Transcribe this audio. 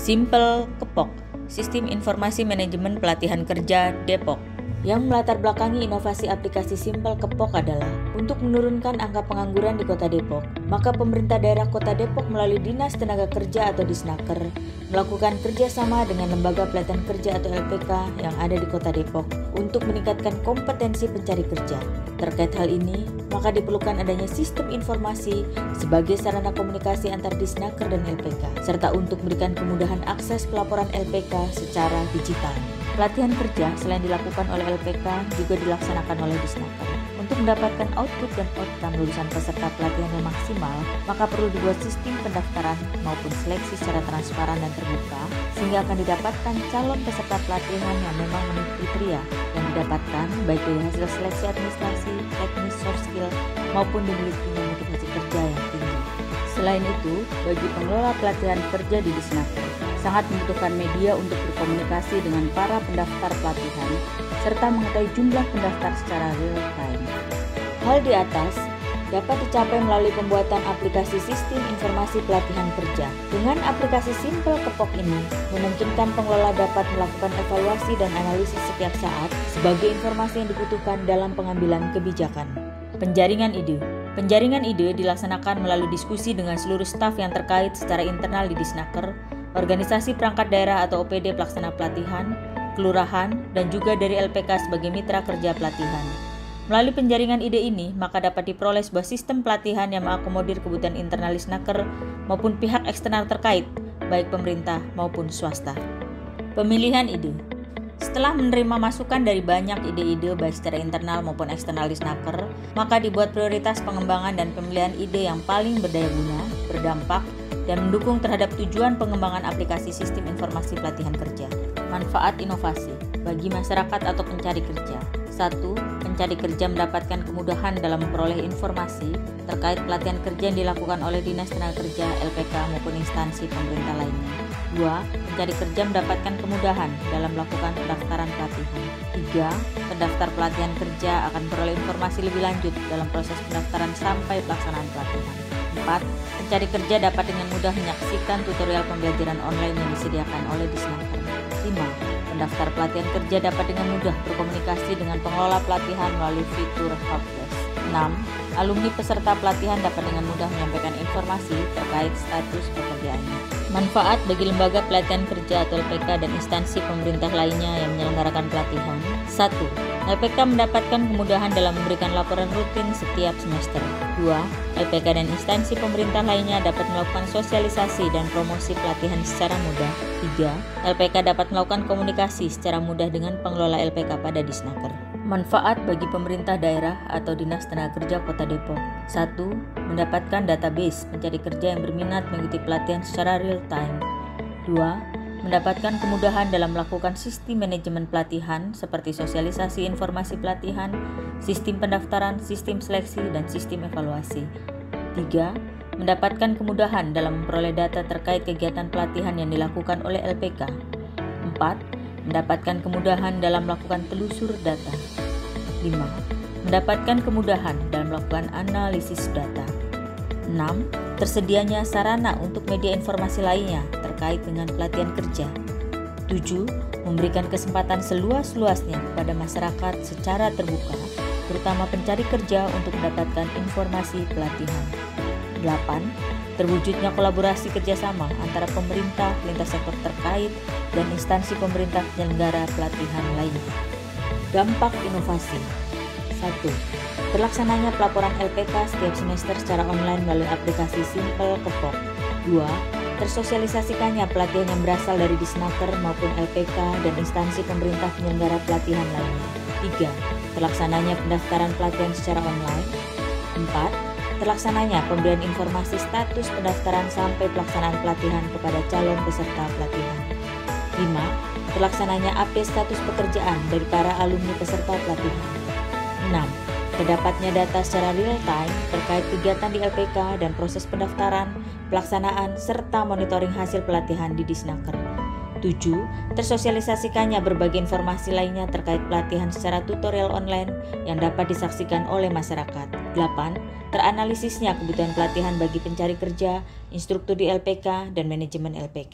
Simpel Kepok, Sistem Informasi Manajemen Pelatihan Kerja Depok. Yang melatar belakangi inovasi aplikasi Simpel Kepok adalah untuk menurunkan angka pengangguran di Kota Depok. Maka pemerintah daerah Kota Depok melalui Dinas Tenaga Kerja atau Disnaker melakukan kerjasama dengan Lembaga Pelatihan Kerja atau LPK yang ada di Kota Depok untuk meningkatkan kompetensi pencari kerja. Terkait hal ini, maka diperlukan adanya sistem informasi sebagai sarana komunikasi antar Disnaker dan LPK, serta untuk memberikan kemudahan akses pelaporan LPK secara digital. Pelatihan kerja selain dilakukan oleh LPK juga dilaksanakan oleh Disnaker. Untuk mendapatkan output dan outcome lulusan peserta pelatihan yang maksimal, maka perlu dibuat sistem pendaftaran maupun seleksi secara transparan dan terbuka, sehingga akan didapatkan calon peserta pelatihan yang memang memenuhi kriteria yang didapatkan baik dari hasil seleksi administrasi, teknis, soft skill, maupun dimilikinya motivasi kerja yang tinggi. Selain itu, bagi pengelola pelatihan kerja di Disnaker, sangat membutuhkan media untuk berkomunikasi dengan para pendaftar pelatihan, serta mengetahui jumlah pendaftar secara real time. Hal di atas dapat dicapai melalui pembuatan aplikasi sistem informasi pelatihan kerja. Dengan aplikasi Simpel Kepok ini, memungkinkan pengelola dapat melakukan evaluasi dan analisis setiap saat sebagai informasi yang dibutuhkan dalam pengambilan kebijakan. Penjaringan ide. Penjaringan ide dilaksanakan melalui diskusi dengan seluruh staf yang terkait secara internal di Disnaker, organisasi perangkat daerah atau OPD pelaksana pelatihan, kelurahan, dan juga dari LPK sebagai mitra kerja pelatihan. Melalui penjaringan ide ini, maka dapat diperoleh sebuah sistem pelatihan yang mengakomodir kebutuhan internal Disnaker maupun pihak eksternal terkait, baik pemerintah maupun swasta. Pemilihan ide. Setelah menerima masukan dari banyak ide-ide baik secara internal maupun eksternal Disnaker, maka dibuat prioritas pengembangan dan pemilihan ide yang paling berdaya guna, berdampak, dan mendukung terhadap tujuan pengembangan aplikasi sistem informasi pelatihan kerja. Manfaat inovasi bagi masyarakat atau pencari kerja. 1. Pencari kerja mendapatkan kemudahan dalam memperoleh informasi terkait pelatihan kerja yang dilakukan oleh Dinas Tenaga Kerja, LPK maupun instansi pemerintah lainnya. 2. Pencari kerja mendapatkan kemudahan dalam melakukan pendaftaran pelatihan. 3. Pendaftar pelatihan kerja akan memperoleh informasi lebih lanjut dalam proses pendaftaran sampai pelaksanaan pelatihan. 4. Pencari kerja dapat dengan mudah menyaksikan tutorial pembelajaran online yang disediakan oleh Disnaker. 5. Pendaftar pelatihan kerja dapat dengan mudah berkomunikasi dengan pengelola pelatihan melalui fitur Helpdesk. 6. Alumni peserta pelatihan dapat dengan mudah menyampaikan informasi terkait status pekerjaannya. Manfaat bagi lembaga pelatihan kerja atau LPK dan instansi pemerintah lainnya yang menyelenggarakan pelatihan. 1. LPK mendapatkan kemudahan dalam memberikan laporan rutin setiap semester. 2. LPK dan instansi pemerintah lainnya dapat melakukan sosialisasi dan promosi pelatihan secara mudah. 3. LPK dapat melakukan komunikasi secara mudah dengan pengelola LPK pada Disnaker. Manfaat bagi pemerintah daerah atau Dinas Tenaga Kerja Kota Depok. 1. Mendapatkan database pencari kerja yang berminat mengikuti pelatihan secara real time. 2. Mendapatkan kemudahan dalam melakukan sistem manajemen pelatihan seperti sosialisasi informasi pelatihan, sistem pendaftaran, sistem seleksi, dan sistem evaluasi. 3. Mendapatkan kemudahan dalam memperoleh data terkait kegiatan pelatihan yang dilakukan oleh LPK. 4. Mendapatkan kemudahan dalam melakukan telusur data. 5. Mendapatkan kemudahan dalam melakukan analisis data. 6. Tersedianya sarana untuk media informasi lainnya terkait dengan pelatihan kerja. 7. Memberikan kesempatan seluas-luasnya kepada masyarakat secara terbuka, terutama pencari kerja untuk mendapatkan informasi pelatihan. 8. Terwujudnya kolaborasi kerjasama antara pemerintah, lintas sektor terkait, dan instansi pemerintah penyelenggara pelatihan lainnya. Dampak inovasi. 1. Terlaksananya pelaporan LPK setiap semester secara online melalui aplikasi Simpel Kepok. 2. Tersosialisasikannya pelatihan yang berasal dari Disnaker maupun LPK dan instansi pemerintah penyelenggara pelatihan lainnya. 3. Terlaksananya pendaftaran pelatihan secara online. 4. Terlaksananya pemberian informasi status pendaftaran sampai pelaksanaan pelatihan kepada calon peserta pelatihan. 5. Terlaksananya update status pekerjaan dari para alumni peserta pelatihan. 6. Terdapatnya data secara real time terkait kegiatan di LPK dan proses pendaftaran, pelaksanaan, serta monitoring hasil pelatihan di Disnaker. 7. Tersosialisasikannya berbagai informasi lainnya terkait pelatihan secara tutorial online yang dapat disaksikan oleh masyarakat. 8. Teranalisisnya kebutuhan pelatihan bagi pencari kerja, instruktur di LPK, dan manajemen LPK.